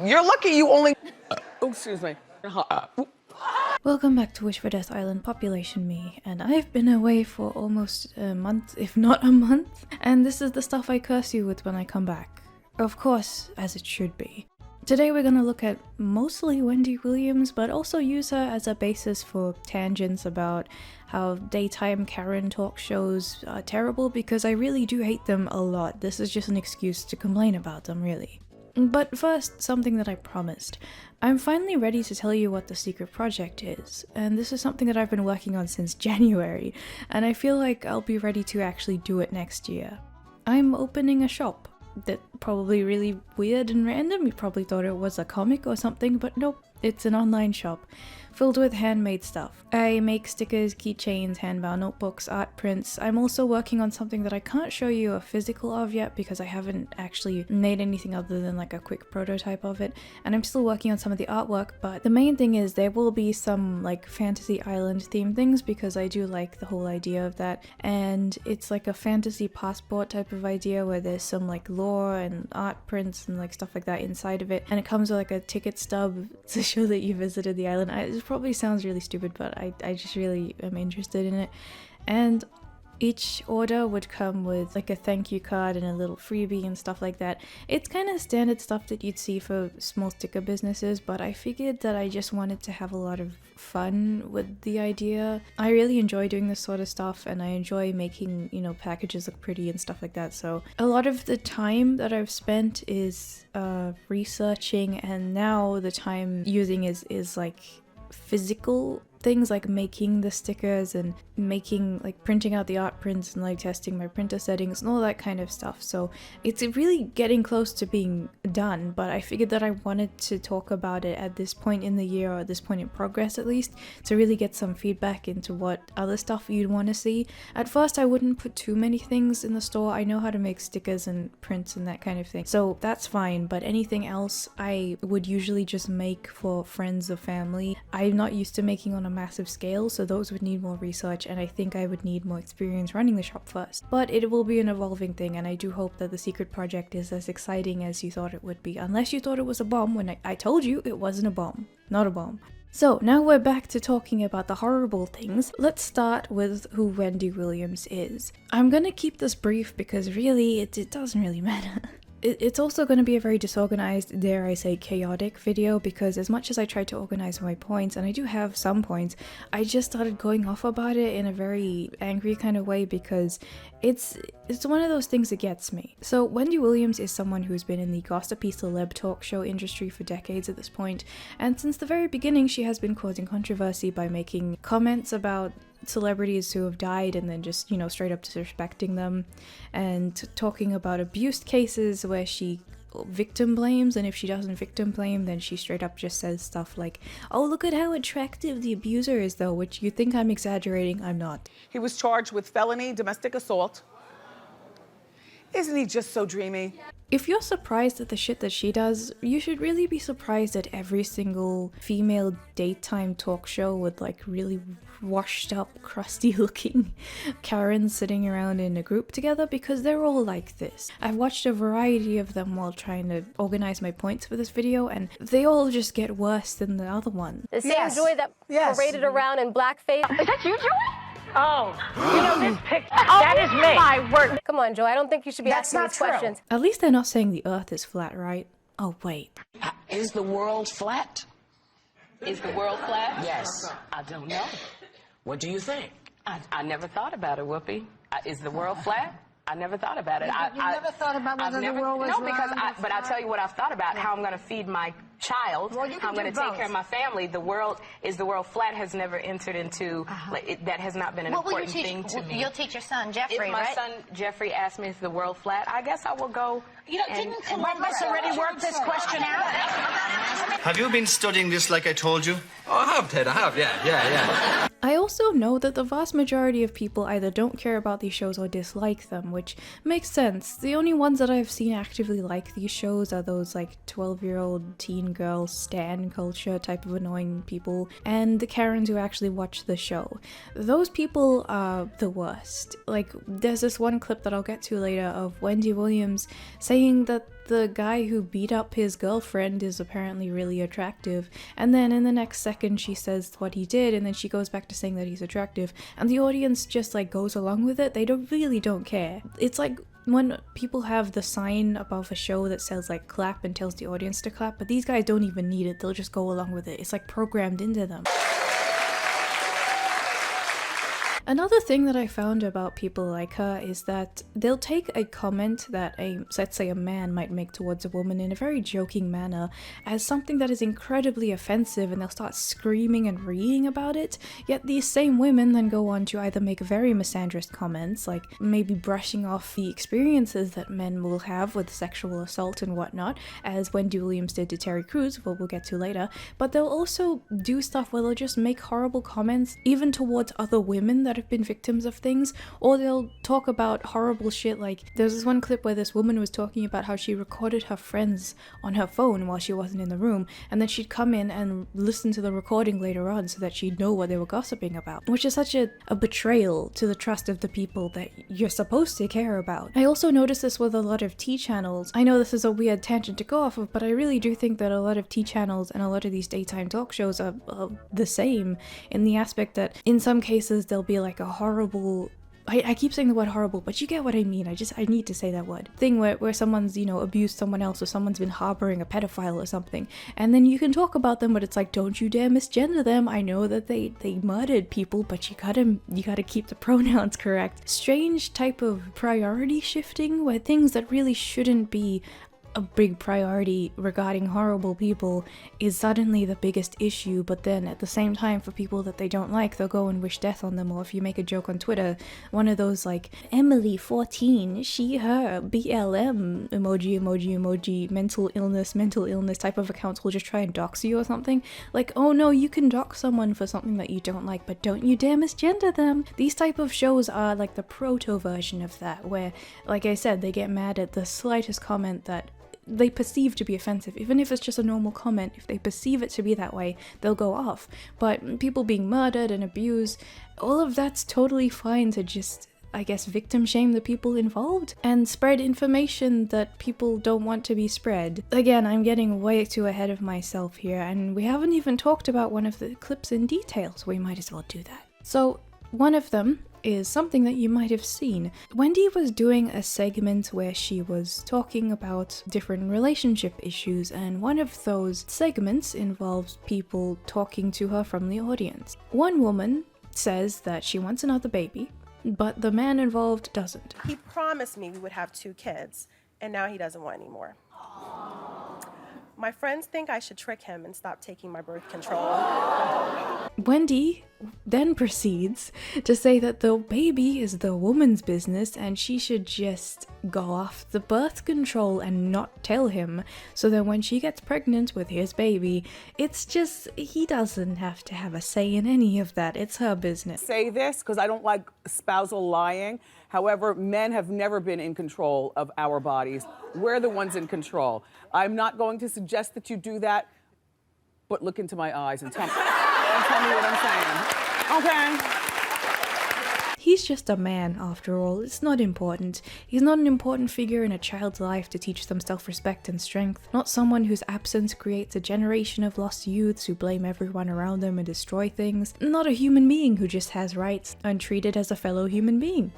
You're lucky you only... Oh, excuse me. Welcome back to Wish for Death Island, Population Me, and I've been away for almost a month, if not a month, and this is the stuff I curse you with when I come back. Of course, as it should be. Today we're gonna look at mostly Wendy Williams, but also use her as a basis for tangents about how daytime Karen talk shows are terrible, because I really do hate them a lot. This is just an excuse to complain about them, really. But first, something that I promised. I'm finally ready to tell you what the secret project is, and this is something that I've been working on since January, and I feel like I'll be ready to actually do it next year. I'm opening a shop. That's probably really weird and random. You probably thought it was a comic or something, but nope, it's an online shop filled with handmade stuff. I make stickers, keychains, handbound notebooks, art prints. I'm also working on something that I can't show you a physical of yet because I haven't actually made anything other than like a quick prototype of it, and I'm still working on some of the artwork. But the main thing is there will be some like fantasy island themed things because I do like the whole idea of that, and it's like a fantasy passport type of idea where there's some like lore and art prints and like stuff like that inside of it, and it comes with like a ticket stub to show that you visited the island. It probably sounds really stupid, but I just really am interested in it. And each order would come with like a thank you card and a little freebie and stuff like that. It's kind of standard stuff that you'd see for small sticker businesses, but I figured that I just wanted to have a lot of fun with the idea. I really enjoy doing this sort of stuff, and I enjoy making, you know, packages look pretty and stuff like that. So a lot of the time that I've spent is researching, and now the time using is like physical things, like making the stickers and making like printing out the art prints and like testing my printer settings and all that kind of stuff. So it's really getting close to being done, but I figured that I wanted to talk about it at this point in the year, or at this point in progress at least, to really get some feedback into what other stuff you'd want to see. At first I wouldn't put too many things in the store. I know how to make stickers and prints and that kind of thing, so that's fine, but anything else I would usually just make for friends or family. I'm not used to making on a massive scale, so those would need more research, and I think I would need more experience running the shop first. But it will be an evolving thing, and I do hope that the secret project is as exciting as you thought it would be, unless you thought it was a bomb when I told you it wasn't a bomb. Not a bomb. So now we're back to talking about the horrible things. Let's start with who Wendy Williams is. I'm gonna keep this brief because really it doesn't really matter. It's also going to be a very disorganized, dare I say chaotic video, because as much as I tried to organize my points, and I do have some points, I just started going off about it in a very angry kind of way because it's one of those things that gets me. So Wendy Williams is someone who's been in the gossipy celeb talk show industry for decades at this point, and since the very beginning she has been causing controversy by making comments about celebrities who have died and then just, you know, straight up disrespecting them, and talking about abuse cases where she victim blames, and if she doesn't victim blame then she straight up just says stuff like, oh, look at how attractive the abuser is though, which you think I'm exaggerating. I'm not. He was charged with felony domestic assault. Isn't he just so dreamy? If you're surprised at the shit that she does, you should really be surprised at every single female daytime talk show with like really washed up, crusty looking Karens sitting around in a group together, because they're all like this. I've watched a variety of them while trying to organize my points for this video, and they all just get worse than the other one. The same Joy that paraded around in blackface. Is that you, Joy? Oh, you know this picture. That is me. My word. Come on, Joy. I don't think you should be asking these questions. At least they're not saying the earth is flat, right? Oh, wait. Is the world flat? Is the world flat? Yes. I don't know. What do you think? I never thought about it, Whoopi. Is the world flat? I never thought about it. You never thought about whether the world was round? No, because but I'll tell you what I've thought about, how I'm going to feed my child, well, how I'm going to take care of my family. The world flat has never entered into, that has not been an important thing to me. You'll teach your son, Jeffrey, right? If my son, Jeffrey, asks me, is the world flat, I guess I will go. You know, didn't Columbus already work this question out? Have you been studying this like I told you? Oh, I have, Ted, I have, yeah. I also know that the vast majority of people either don't care about these shows or dislike them, which makes sense. The only ones that I've seen actively like these shows are those like 12-year-old teen girl stan culture type of annoying people, and the Karens who actually watch the show. Those people are the worst. Like, there's this one clip that I'll get to later of Wendy Williams saying that the guy who beat up his girlfriend is apparently really attractive, and then in the next second she says what he did, and then she goes back to saying that he's attractive, and the audience just like goes along with it. They really don't care. It's like when people have the sign above a show that says like clap and tells the audience to clap, but these guys don't even need it. They'll just go along with it. It's like programmed into them. Another thing that I found about people like her is that they'll take a comment that let's say a man might make towards a woman in a very joking manner as something that is incredibly offensive, and they'll start screaming and reading about it, yet these same women then go on to either make very misandrist comments, like maybe brushing off the experiences that men will have with sexual assault and whatnot, as Wendy Williams did to Terry Crews, we'll get to later, but they'll also do stuff where they'll just make horrible comments even towards other women that have been victims of things, or they'll talk about horrible shit. Like there's this one clip where this woman was talking about how she recorded her friends on her phone while she wasn't in the room, and then she'd come in and listen to the recording later on so that she'd know what they were gossiping about, which is such a betrayal to the trust of the people that you're supposed to care about. I also noticed this with a lot of T channels. I know this is a weird tangent to go off of, but I really do think that a lot of T channels and a lot of these daytime talk shows are the same in the aspect that in some cases there'll be like a horrible, I keep saying the word horrible, but you get what I mean. I need to say that word. Thing where someone's, abused someone else, or someone's been harboring a pedophile or something, and then you can talk about them, but it's like, don't you dare misgender them. I know that they murdered people, but you gotta keep the pronouns correct. Strange type of priority shifting where things that really shouldn't be a big priority regarding horrible people is suddenly the biggest issue, but then at the same time for people that they don't like, they'll go and wish death on them. Or if you make a joke on Twitter, one of those like Emily 14, she, her, BLM emoji, mental illness type of accounts will just try and dox you or something. Like, oh no, you can dox someone for something that you don't like, but don't you dare misgender them. These type of shows are like the proto version of that, where, like I said, they get mad at the slightest comment that they perceive to be offensive. Even if it's just a normal comment, if they perceive it to be that way, they'll go off. But people being murdered and abused, all of that's totally fine to just, I guess, victim shame the people involved and spread information that people don't want to be spread. Again, I'm getting way too ahead of myself here, and we haven't even talked about one of the clips in detail, so we might as well do that. So one of them is something that you might have seen. Wendy was doing a segment where she was talking about different relationship issues, and one of those segments involves people talking to her from the audience. One woman says that she wants another baby, but the man involved doesn't. He promised me we would have 2 kids, and now he doesn't want any more. My friends think I should trick him and stop taking my birth control. Wendy then proceeds to say that the baby is the woman's business and she should just go off the birth control and not tell him, so that when she gets pregnant with his baby, it's just, he doesn't have to have a say in any of that. It's her business. Say this because I don't like spousal lying. However, men have never been in control of our bodies. We're the ones in control. I'm not going to suggest that you do that, but look into my eyes and tell me what I'm saying. Okay? He's just a man, after all. It's not important. He's not an important figure in a child's life to teach them self-respect and strength. Not someone whose absence creates a generation of lost youths who blame everyone around them and destroy things. Not a human being who just has rights and treated as a fellow human being.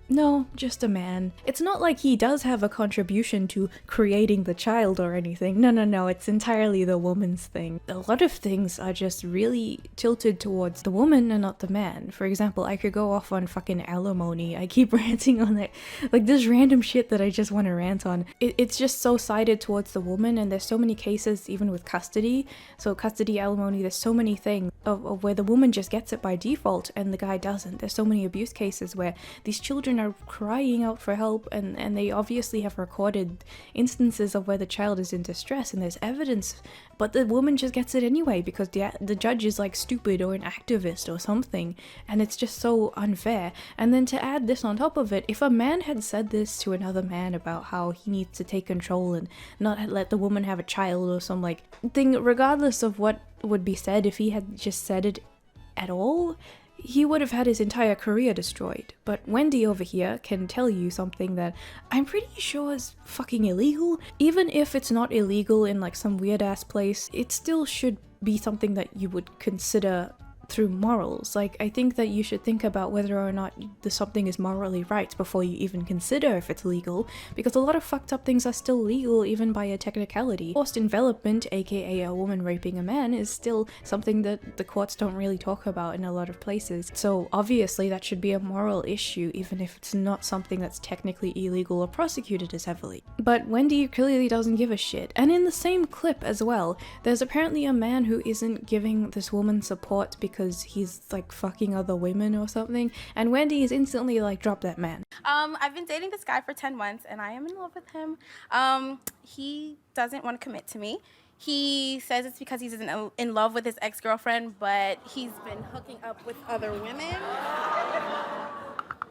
No, just a man. It's not like he does have a contribution to creating the child or anything. No, it's entirely the woman's thing. A lot of things are just really tilted towards the woman and not the man. For example, I could go off on fucking alimony. I keep ranting on it. Like, this random shit that I just want to rant on. It's just so sided towards the woman, and there's so many cases, even with custody. So custody, alimony, there's so many things of where the woman just gets it by default and the guy doesn't. There's so many abuse cases where these children children are crying out for help, and they obviously have recorded instances of where the child is in distress and there's evidence, but the woman just gets it anyway because the judge is like stupid or an activist or something, and it's just so unfair. And then to add this on top of it, if a man had said this to another man about how he needs to take control and not let the woman have a child or some like thing, regardless of what would be said, if he had just said it at all, he would have had his entire career destroyed. But Wendy over here can tell you something that I'm pretty sure is fucking illegal. Even if it's not illegal in like some weird ass place, it still should be something that you would consider through morals. Like, I think that you should think about whether or not something is morally right before you even consider if it's legal, because a lot of fucked up things are still legal even by a technicality. Forced envelopment, aka a woman raping a man, is still something that the courts don't really talk about in a lot of places. So obviously that should be a moral issue even if it's not something that's technically illegal or prosecuted as heavily. But Wendy clearly doesn't give a shit. And in the same clip as well, there's apparently a man who isn't giving this woman support because he's like fucking other women or something, and Wendy is instantly like, drop that man. I've been dating this guy for 10 months and I am in love with him. He doesn't want to commit to me. He says it's because he's in love with his ex-girlfriend, but he's been hooking up with other women.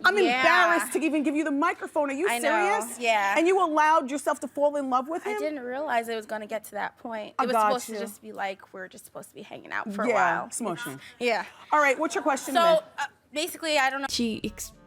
I'm embarrassed to even give you the microphone. Are you serious? Know, yeah. And you allowed yourself to fall in love with him? I didn't realize it was going to get to that point. It was supposed to just be like, we're just supposed to be hanging out for a while. Smoshing. Yeah. All right, what's your question? So, basically, I don't know. She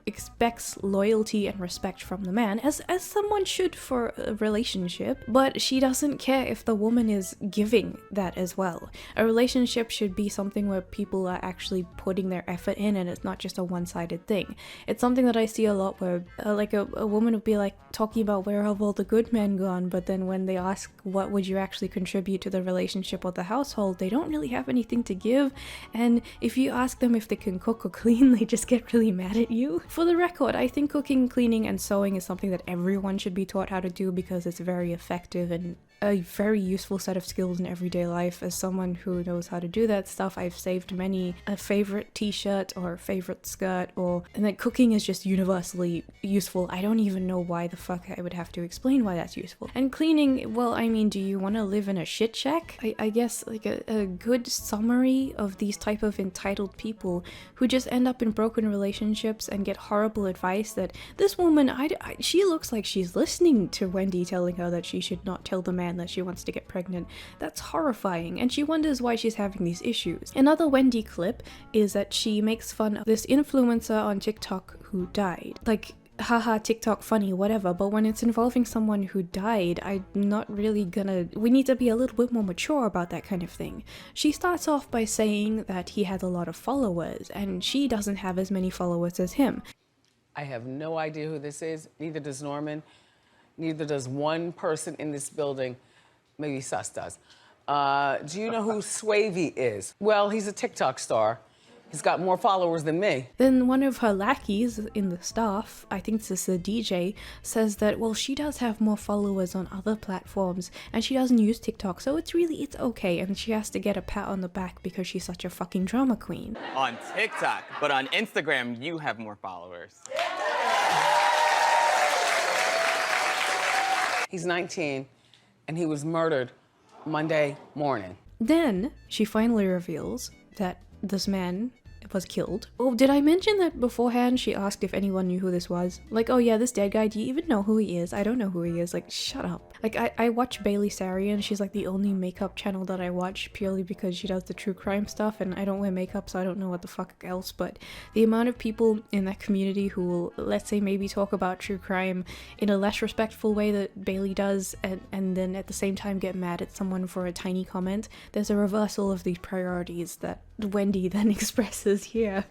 expects loyalty and respect from the man, as someone should for a relationship, but she doesn't care if the woman is giving that as well. A relationship should be something where people are actually putting their effort in and it's not just a one-sided thing. It's something that I see a lot where like a woman would be like talking about where have all the good men gone, but then when they ask what would you actually contribute to the relationship or the household, they don't really have anything to give, and if you ask them if they can cook or clean, they just get really mad at you. For the record, I think cooking, cleaning, and sewing is something that everyone should be taught how to do because it's very effective and a very useful set of skills in everyday life. As someone who knows how to do that stuff, I've saved many a favorite t-shirt or favorite skirt, and then cooking is just universally useful. I don't even know why the fuck I would have to explain why that's useful. And cleaning, well, I mean, do you want to live in a shit shack? I guess like a good summary of these type of entitled people who just end up in broken relationships and get horrible advice that this woman, she looks like she's listening to Wendy telling her that she should not tell the man that she wants to get pregnant. That's horrifying, and she wonders why she's having these issues. Another Wendy clip is that she makes fun of this influencer on TikTok who died. Like, haha, TikTok funny, whatever, but when it's involving someone who died, I'm not really we need to be a little bit more mature about that kind of thing. She starts off by saying that he had a lot of followers, and she doesn't have as many followers as him. I have no idea who this is, neither does Norman, neither does one person in this building. Maybe Sus does. Do you know who Swavey is? Well, he's a TikTok star. He's got more followers than me. Then one of her lackeys in the staff, I think this is a DJ, says that, well, she does have more followers on other platforms and she doesn't use TikTok, so it's okay, and she has to get a pat on the back because she's such a fucking drama queen. On TikTok, but on Instagram, you have more followers. He's 19 and he was murdered Monday morning. Then she finally reveals that this man was killed. Oh, did I mention that beforehand she asked if anyone knew who this was? Like, oh yeah, this dead guy, do you even know who he is? I don't know who he is. Like, shut up. Like, I watch Bailey Sarian. She's like the only makeup channel that I watch purely because she does the true crime stuff, and I don't wear makeup, so I don't know what the fuck else, but the amount of people in that community who will, let's say, maybe talk about true crime in a less respectful way that Bailey does, and then at the same time get mad at someone for a tiny comment, there's a reversal of these priorities that Wendy then expresses here,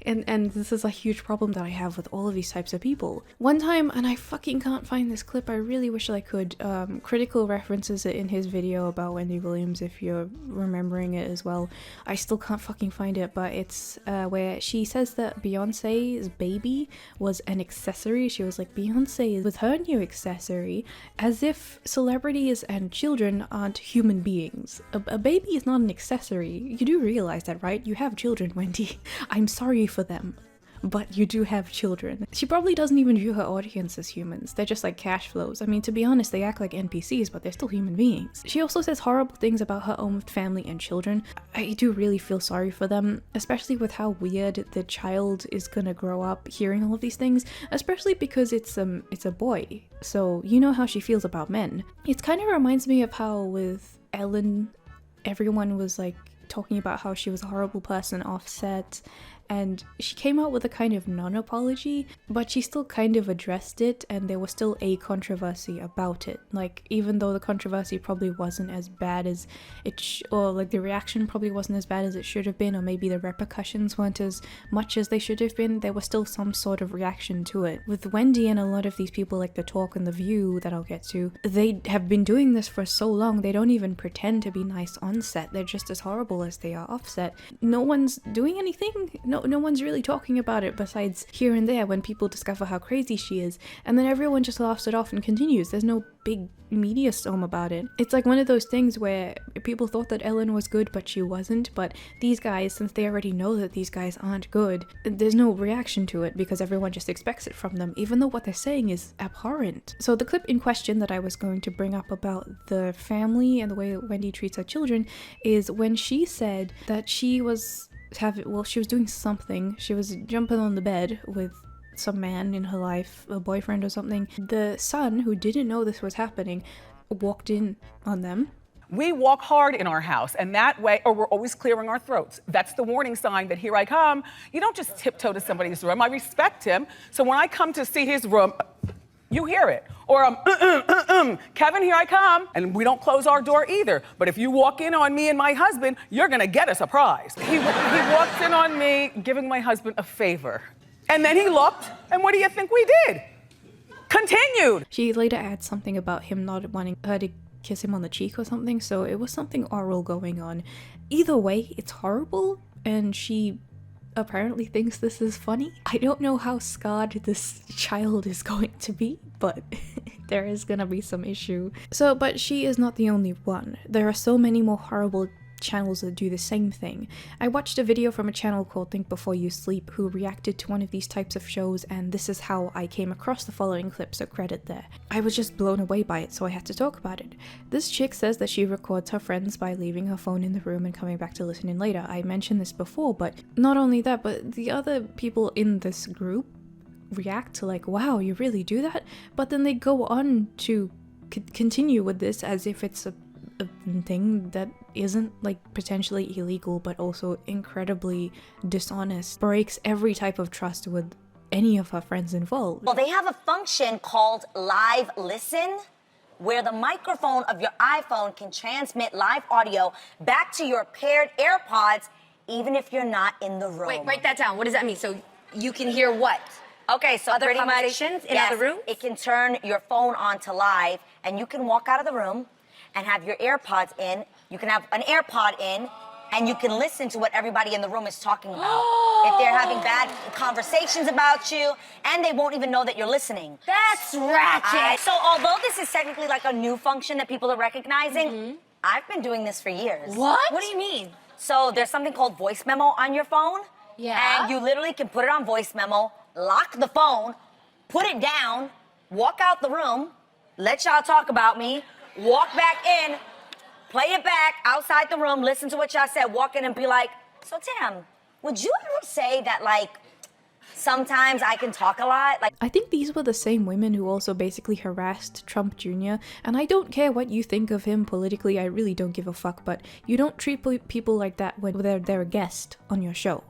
and this is a huge problem that I have with all of these types of people. One time, and I fucking can't find this clip, I really wish I could, Critikal references it in his video about Wendy Williams, if you're remembering it as well. I still can't fucking find it, but it's where she says that Beyonce's baby was an accessory. She was like, Beyonce with her new accessory, as if celebrities and children aren't human beings. A baby is not an accessory. You do realize that, right? You have children, Wendy. I'm sorry for them. but you do have children. She probably doesn't even view her audience as humans. They're just like cash flows. I mean, to be honest, they act like NPCs, but they're still human beings. She also says horrible things about her own family and children. I do really feel sorry for them, especially with how weird the child is gonna grow up hearing all of these things, especially because it's a boy. So you know how she feels about men. It kind of reminds me of how with Ellen, everyone was like talking about how she was a horrible person offset, and she came out with a kind of non-apology, but she still kind of addressed it, and there was still a controversy about it. Like, even though the controversy probably wasn't as bad as or like the reaction probably wasn't as bad as it should have been, or maybe the repercussions weren't as much as they should have been, there was still some sort of reaction to it. With Wendy and a lot of these people like The Talk and The View that I'll get to, they have been doing this for so long, they don't even pretend to be nice on set. They're just as horrible as they are offset. No one's doing anything. No one's really talking about it besides here and there when people discover how crazy she is, and then everyone just laughs it off and continues. There's no big media storm about it. It's like one of those things where people thought that Ellen was good but she wasn't, but these guys, since they already know that these guys aren't good, there's no reaction to it because everyone just expects it from them, even though what they're saying is abhorrent. So the clip in question that I was going to bring up about the family and the way Wendy treats her children is when she said that she was doing something. She was jumping on the bed with some man in her life, a boyfriend or something. The son, who didn't know this was happening, walked in on them. We walk hard in our house, and that way, or we're always clearing our throats. That's the warning sign that here I come. You don't just tiptoe to somebody's room. I respect him. So when I come to see his room, you hear it. Or Kevin, here I come. And we don't close our door either. But if you walk in on me and my husband, you're gonna get a surprise. He walks in on me giving my husband a favor. And then he looked, and what do you think we did? Continued. She later adds something about him not wanting her to kiss him on the cheek or something, so it was something oral going on. Either way, it's horrible, and she apparently thinks this is funny. I don't know how scarred this child is going to be, but there is gonna be some issue. But she is not the only one. There are so many more horrible channels that do the same thing. I watched a video from a channel called Think Before You Sleep who reacted to one of these types of shows, and this is how I came across the following clip, so credit there. I was just blown away by it, so I had to talk about it. This chick says that she records her friends by leaving her phone in the room and coming back to listen in later. I mentioned this before, but not only that, but the other people in this group react to like, wow, you really do that? But then they go on to continue with this as if it's a thing that isn't like potentially illegal but also incredibly dishonest, breaks every type of trust with any of her friends involved. Well, they have a function called Live Listen, where the microphone of your iPhone can transmit live audio back to your paired AirPods even if you're not in the room. Wait, write that down. What does that mean? So you can hear what? Okay, so other pretty conversations much, in yes, other rooms? It can turn your phone on to live, and you can walk out of the room and have your AirPods in. You can have an AirPod in, and you can listen to what everybody in the room is talking about. If they're having bad conversations about you, and they won't even know that you're listening. That's ratchet. So although this is technically like a new function that people are recognizing, I've been doing this for years. What? What do you mean? So there's something called voice memo on your phone. Yeah. And you literally can put it on voice memo, lock the phone, put it down, walk out the room, let y'all talk about me, walk back in, play it back outside the room, listen to what y'all said, walk in and be like, so Tam, would you ever say that, like, sometimes I can talk a lot? Like, I think these were the same women who also basically harassed Trump Jr. And I don't care what you think of him politically, I really don't give a fuck, but you don't treat people like that when they're a guest on your show.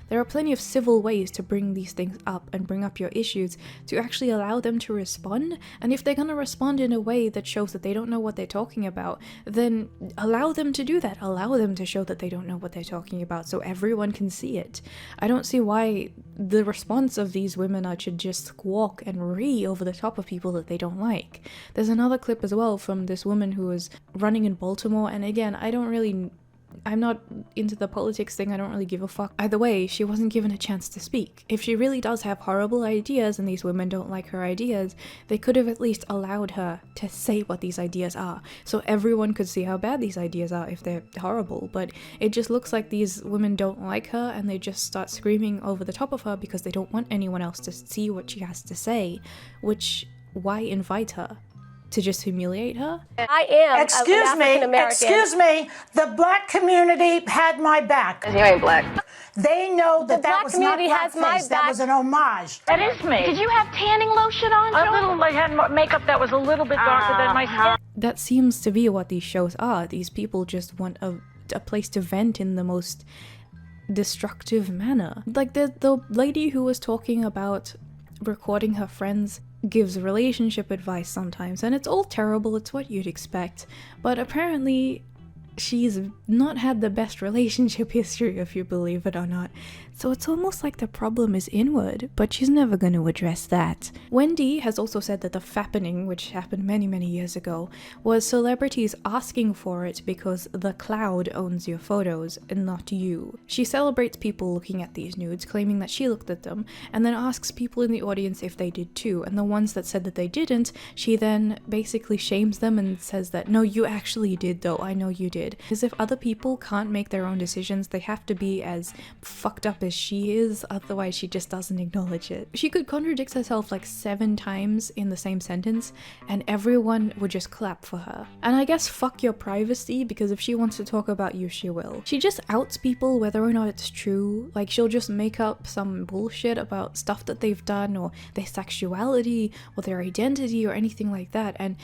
There are plenty of civil ways to bring these things up and bring up your issues to actually allow them to respond. And if they're gonna respond in a way that shows that they don't know what they're talking about, then allow them to do that. Allow them to show that they don't know what they're talking about so everyone can see it. I don't see why the response of these women are to just squawk and ree over the top of people that they don't like. There's another clip as well from this woman who was running in Baltimore, and again, I don't really I'm not into the politics thing, I don't really give a fuck. Either way, she wasn't given a chance to speak. If she really does have horrible ideas and these women don't like her ideas, they could have at least allowed her to say what these ideas are, so everyone could see how bad these ideas are if they're horrible. But it just looks like these women don't like her and they just start screaming over the top of her because they don't want anyone else to see what she has to say, which, why invite her? To just humiliate her? I am Excuse an African American. Excuse me, the black community had my back. You ain't black. They know that The black was not community has my blackface, that back. was an homage. That is me. Did you have tanning lotion on, Joe? I had makeup that was a little bit darker than my skin. That seems to be what these shows are. These people just want a place to vent in the most destructive manner. Like the lady who was talking about recording her friends gives relationship advice sometimes, and it's all terrible, it's what you'd expect, but apparently she's not had the best relationship history, if you believe it or not. So it's almost like the problem is inward, but she's never going to address that. Wendy has also said that the fappening, which happened many, many years ago, was celebrities asking for it because the cloud owns your photos and not you. She celebrates people looking at these nudes, claiming that she looked at them, and then asks people in the audience if they did too, and the ones that said that they didn't, she then basically shames them and says that, no, you actually did though, I know you did. As if other people can't make their own decisions, they have to be as fucked up as she is, otherwise she just doesn't acknowledge it. She could contradict herself like 7 times in the same sentence and everyone would just clap for her. And I guess fuck your privacy, because if she wants to talk about you, she will. She just outs people whether or not it's true. Like, she'll just make up some bullshit about stuff that they've done or their sexuality or their identity or anything like that, and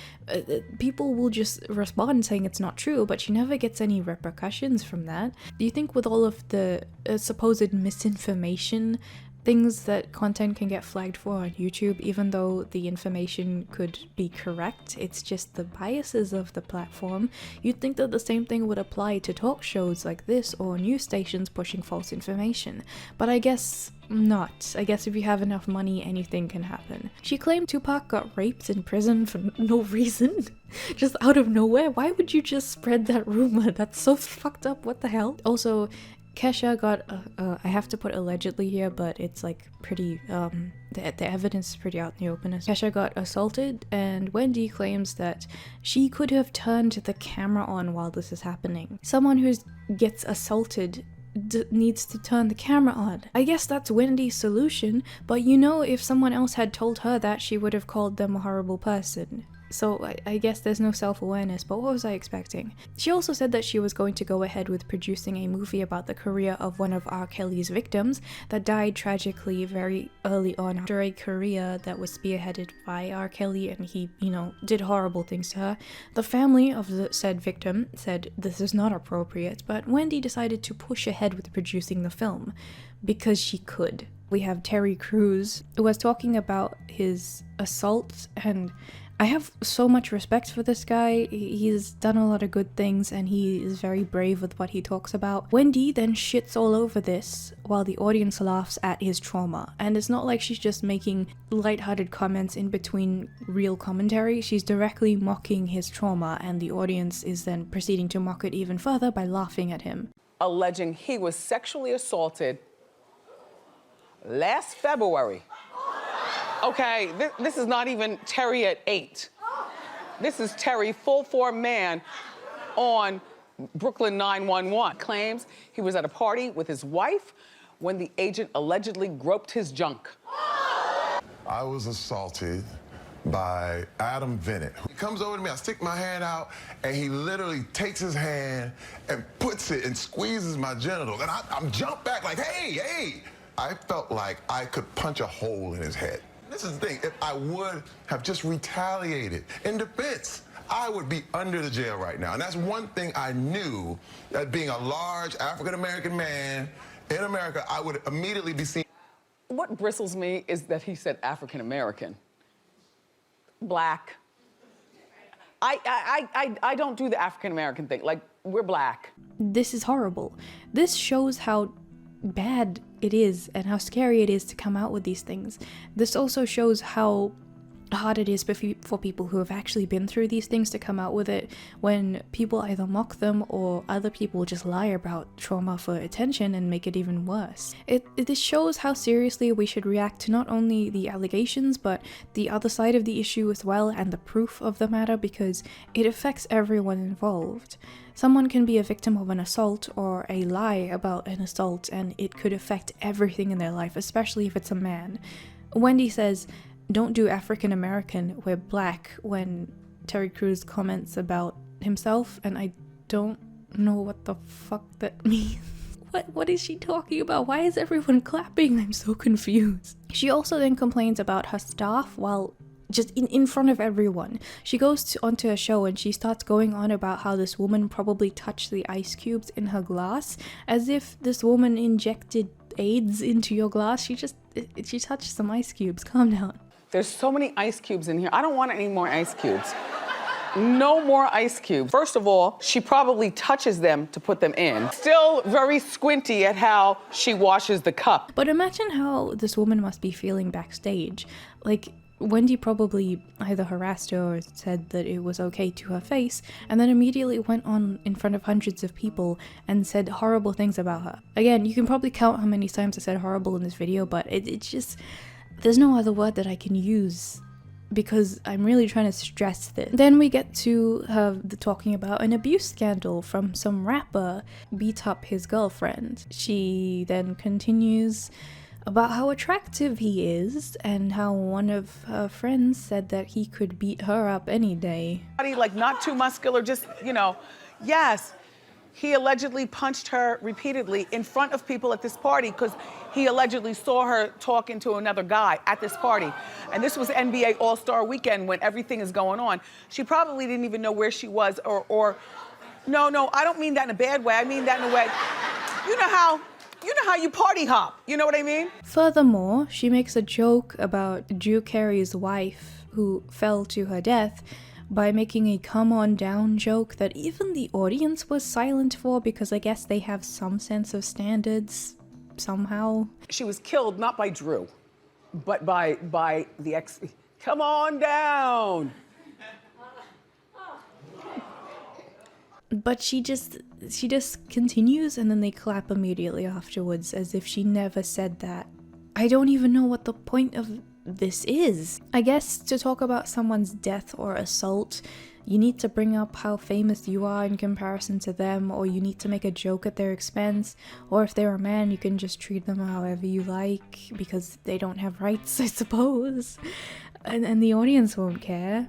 people will just respond saying it's not true, but she never gets any repercussions from that. Do you think with all of the supposed misinformation things that content can get flagged for on YouTube, even though the information could be correct, it's just the biases of the platform? You'd think that the same thing would apply to talk shows like this or news stations pushing false information, but I guess not. I guess if you have enough money, anything can happen. She claimed Tupac got raped in prison for no reason. Just out of nowhere. Why would you just spread that rumor? That's so fucked up. What the hell? Also, Kesha got, I have to put allegedly here, but it's like pretty, the evidence is pretty out in the open. Kesha got assaulted, and Wendy claims that she could have turned the camera on while this is happening. Someone who gets assaulted needs to turn the camera on. I guess that's Wendy's solution, but you know, if someone else had told her that, she would have called them a horrible person. So I guess there's no self-awareness, but what was I expecting? She also said that she was going to go ahead with producing a movie about the career of one of R. Kelly's victims that died tragically very early on after a career that was spearheaded by R. Kelly, and he, you know, did horrible things to her. The family of the said victim said this is not appropriate, but Wendy decided to push ahead with producing the film because she could. We have Terry Crews, who was talking about his assault, and I have so much respect for this guy. He's done a lot of good things and he is very brave with what he talks about. Wendy then shits all over this while the audience laughs at his trauma. And it's not like she's just making lighthearted comments in between real commentary. She's directly mocking his trauma, and the audience is then proceeding to mock it even further by laughing at him. Alleging he was sexually assaulted last February. Okay, this is not even Terry at 8. This is Terry, full-form man on Brooklyn 911. Claims he was at a party with his wife when the agent allegedly groped his junk. I was assaulted by Adam Bennett. He comes over to me, I stick my hand out, and he literally takes his hand and puts it and squeezes my genitals. And I'm jumped back like, hey, hey. I felt like I could punch a hole in his head. This is the thing, if I would have just retaliated in defense, I would be under the jail right now. And that's one thing I knew, that being a large African-American man in America, I would immediately be seen. What bristles me is that he said African-American. Black. I don't do the African-American thing. Like, we're black. This is horrible. This shows how bad it is and how scary it is to come out with these things. This also shows how hard it is for people who have actually been through these things to come out with it, when people either mock them or other people just lie about trauma for attention and make it even worse. This shows how seriously we should react to not only the allegations but the other side of the issue as well, and the proof of the matter, because it affects everyone involved. Someone can be a victim of an assault or a lie about an assault, and it could affect everything in their life, especially if it's a man. Wendy says, "Don't do African American, we're black," when Terry Crews comments about himself, and I don't know what the fuck that means. What is she talking about? Why is everyone clapping? I'm so confused. She also then complains about her staff while just in front of everyone. She goes onto a show and she starts going on about how this woman probably touched the ice cubes in her glass, as if this woman injected AIDS into your glass. She touched some ice cubes. Calm down. There's so many ice cubes in here. I don't want any more ice cubes. No more ice cubes. First of all, she probably touches them to put them in. Still very squinty at how she washes the cup. But imagine how this woman must be feeling backstage. Like, Wendy probably either harassed her or said that it was okay to her face, and then immediately went on in front of hundreds of people and said horrible things about her. Again, you can probably count how many times I said horrible in this video, but it's just, there's no other word that I can use because I'm really trying to stress this. Then we get to her talking about an abuse scandal from some rapper beat up his girlfriend. She then continues about how attractive he is and how one of her friends said that he could beat her up any day. Like, not too muscular, just, you know, yes. He allegedly punched her repeatedly in front of people at this party because he allegedly saw her talking to another guy at this party. And this was NBA All-Star Weekend when everything is going on. She probably didn't even know where she was or no, I don't mean that in a bad way. I mean that in a way, you know how you party hop, you know what I mean? Furthermore, she makes a joke about Drew Carey's wife who fell to her death by making a come on down joke that even the audience was silent for, because I guess they have some sense of standards somehow. She was killed not by Drew, but by the ex. Come on down. But she just continues, and then they clap immediately afterwards as if she never said that. I don't even know what the point of this is. I guess to talk about someone's death or assault, you need to bring up how famous you are in comparison to them, or you need to make a joke at their expense, or if they're a man, you can just treat them however you like because they don't have rights, I suppose. And the audience won't care.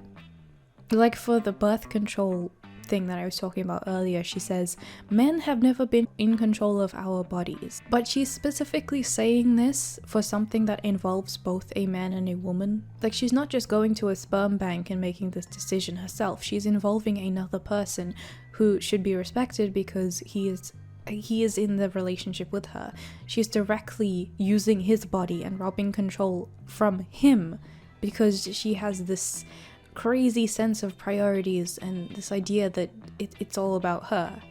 Like for the birth control thing that I was talking about earlier, she says, men have never been in control of our bodies. But she's specifically saying this for something that involves both a man and a woman. Like, she's not just going to a sperm bank and making this decision herself. She's involving another person who should be respected because he is in the relationship with her. She's directly using his body and robbing control from him because she has this crazy sense of priorities and this idea that it's all about her.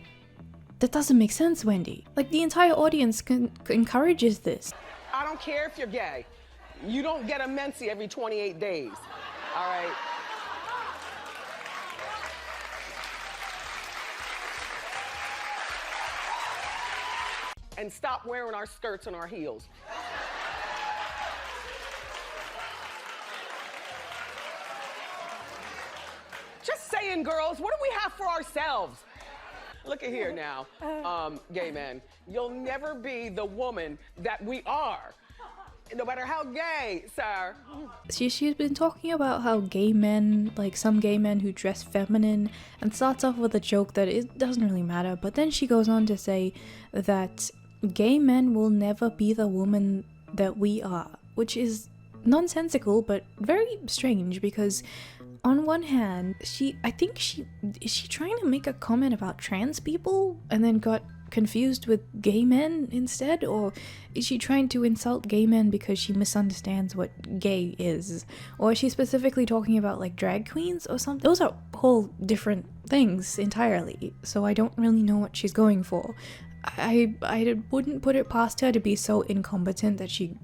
That doesn't make sense, Wendy. Like, the entire audience encourages this. I don't care if you're gay. You don't get a menses every 28 days, all right? And stop wearing our skirts and our heels. Just saying, girls, what do we have for ourselves? Look at here now, gay men. You'll never be the woman that we are, no matter how gay, sir. She's been talking about how gay men, like some gay men who dress feminine, and starts off with a joke that it doesn't really matter, but then she goes on to say that gay men will never be the woman that we are, which is nonsensical but very strange because on one hand, is she trying to make a comment about trans people and then got confused with gay men instead? Or is she trying to insult gay men because she misunderstands what gay is? Or is she specifically talking about like drag queens or something? Those are whole different things entirely, so I don't really know what she's going for. I wouldn't put it past her to be so incompetent that she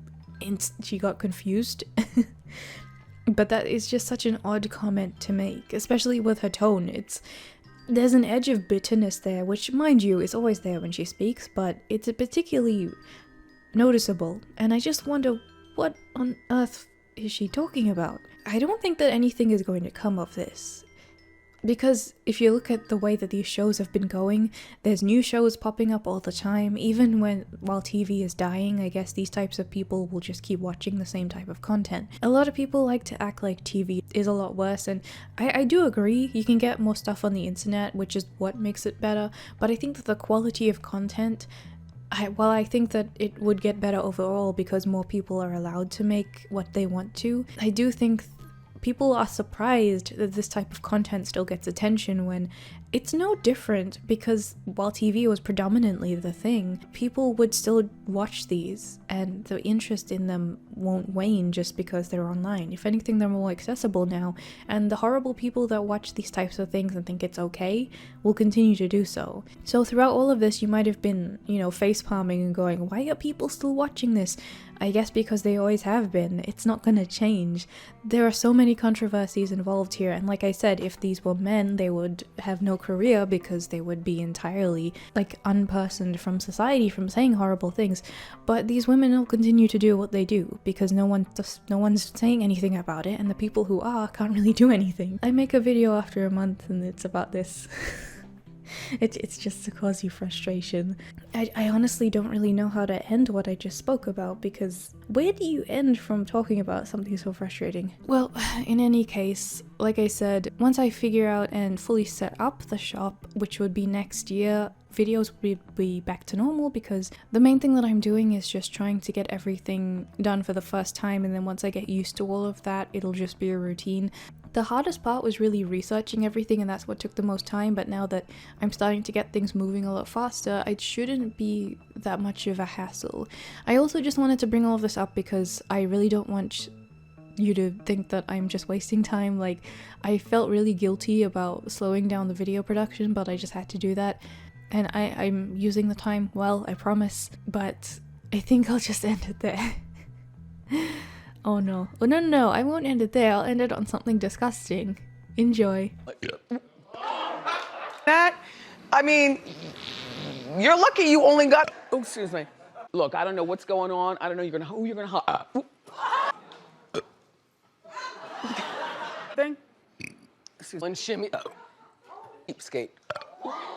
got confused. But that is just such an odd comment to make, especially with her tone. There's an edge of bitterness there, which, mind you, is always there when she speaks, but it's particularly noticeable. And I just wonder, what on earth is she talking about? I don't think that anything is going to come of this. Because if you look at the way that these shows have been going, there's new shows popping up all the time. Even while TV is dying, I guess these types of people will just keep watching the same type of content. A lot of people like to act like TV is a lot worse, and I do agree, you can get more stuff on the internet, which is what makes it better, but I think that the quality of content, while I think that it would get better overall because more people are allowed to make what they want to, I do think people are surprised that this type of content still gets attention when it's no different, because while TV was predominantly the thing, people would still watch these and the interest in them won't wane just because they're online. If anything, they're more accessible now, and the horrible people that watch these types of things and think it's okay will continue to do so. So throughout all of this, you might have been, facepalming and going, why are people still watching this? I guess because they always have been. It's not gonna change. There are so many controversies involved here, and like I said, if these were men, they would have no career because they would be entirely unpersoned from society from saying horrible things. But these women will continue to do what they do because no one's saying anything about it, and the people who are can't really do anything. I make a video after a month and it's about this. It's just to cause you frustration. I honestly don't really know how to end what I just spoke about, because where do you end from talking about something so frustrating? Well, in any case, like I said, once I figure out and fully set up the shop, which would be next year, videos will be back to normal, because the main thing that I'm doing is just trying to get everything done for the first time, and then once I get used to all of that, it'll just be a routine. The hardest part was really researching everything, and that's what took the most time, but now that I'm starting to get things moving a lot faster, it shouldn't be that much of a hassle. I also just wanted to bring all of this up because I really don't want you to think that I'm just wasting time. I felt really guilty about slowing down the video production, but I just had to do that. And I'm using the time well, I promise, but I think I'll just end it there. Oh no. Oh no, I won't end it there. I'll end it on something disgusting. Enjoy. You're lucky you only got, oh, excuse me. Look, I don't know what's going on. I don't know who you're gonna hug. Thing. Excuse me. Shimmy. Skate.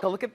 Go look at.